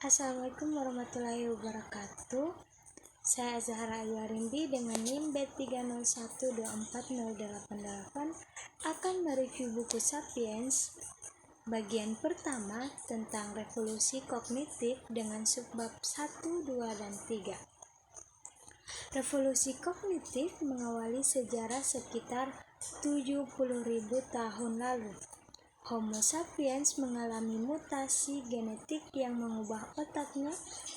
Assalamualaikum warahmatullahi wabarakatuh. Saya Zahra Ayu Arimbi dengan NIM B30124088 akan mereview buku Sapiens bagian pertama tentang revolusi kognitif dengan subbab 1, 2, dan 3. Revolusi kognitif mengawali sejarah sekitar 70.000 tahun lalu. Homo sapiens mengalami mutasi genetik yang mengubah otaknya,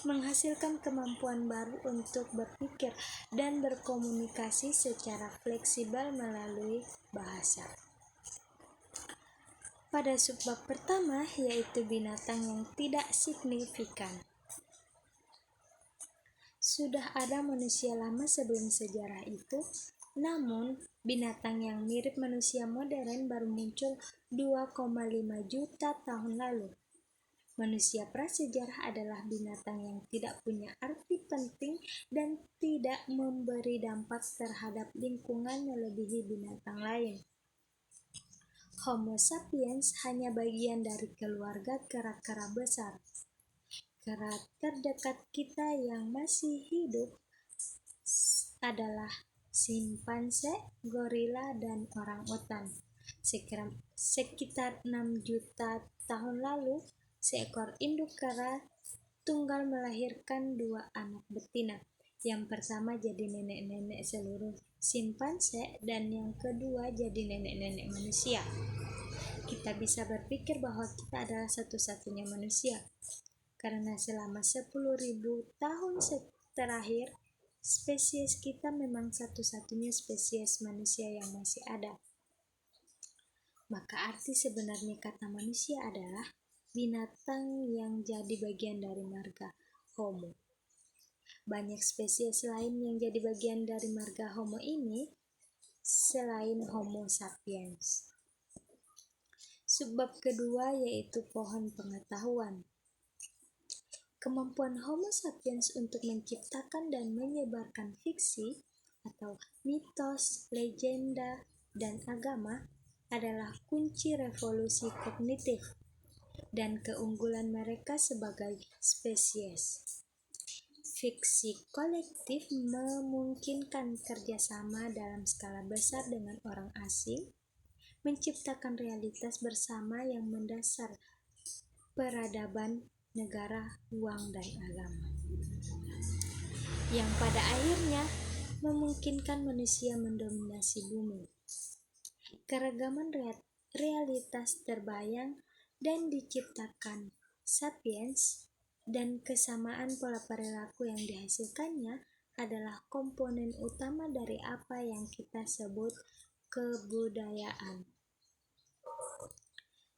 menghasilkan kemampuan baru untuk berpikir dan berkomunikasi secara fleksibel melalui bahasa. Pada subbab pertama, yaitu binatang yang tidak signifikan. Sudah ada manusia lama sebelum sejarah itu, namun binatang yang mirip manusia modern baru muncul 2,5 juta tahun lalu. Manusia prasejarah adalah binatang yang tidak punya arti penting dan tidak memberi dampak terhadap lingkungan melebihi binatang lain. Homo sapiens hanya bagian dari keluarga kera-kera besar. Kera terdekat kita yang masih hidup adalah simpanse, gorila, dan orangutan. Sekitar 6 juta tahun lalu, seekor induk kera tunggal melahirkan 2 anak betina. Yang pertama jadi nenek-nenek seluruh simpanse dan yang kedua jadi nenek-nenek manusia. Kita bisa berpikir bahwa kita adalah satu-satunya manusia, karena selama 10.000 tahun terakhir, spesies kita memang satu-satunya spesies manusia yang masih ada. Maka arti sebenarnya kata manusia adalah binatang yang jadi bagian dari marga Homo. Banyak spesies lain yang jadi bagian dari marga Homo ini selain Homo sapiens. Subbab kedua yaitu pohon pengetahuan. Kemampuan Homo sapiens untuk menciptakan dan menyebarkan fiksi atau mitos, legenda, dan agama adalah kunci revolusi kognitif dan keunggulan mereka sebagai spesies. Fiksi kolektif memungkinkan kerjasama dalam skala besar dengan orang asing, menciptakan realitas bersama yang mendasar peradaban negara, uang, dan agama, yang pada akhirnya memungkinkan manusia mendominasi bumi. Keragaman realitas terbayang dan diciptakan sapiens, dan kesamaan pola perilaku yang dihasilkannya adalah komponen utama dari apa yang kita sebut kebudayaan.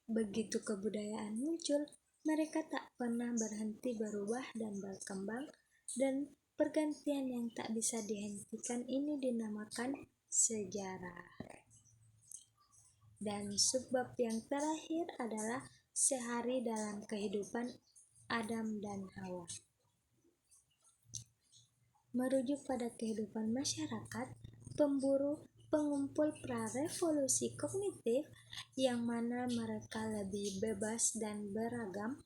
Begitu kebudayaan muncul, mereka tak pernah berhenti berubah dan berkembang, dan pergantian yang tak bisa dihentikan ini dinamakan sejarah. Dan subbab yang terakhir adalah sehari dalam kehidupan Adam dan Hawa. Merujuk pada kehidupan masyarakat, pemburu pengumpul pra-revolusi kognitif yang mana mereka lebih bebas dan beragam,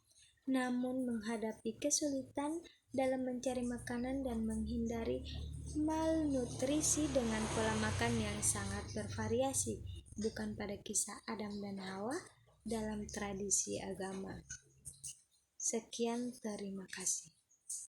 namun menghadapi kesulitan dalam mencari makanan dan menghindari malnutrisi dengan pola makan yang sangat bervariasi, bukan pada kisah Adam dan Hawa dalam tradisi agama. Sekian, terima kasih.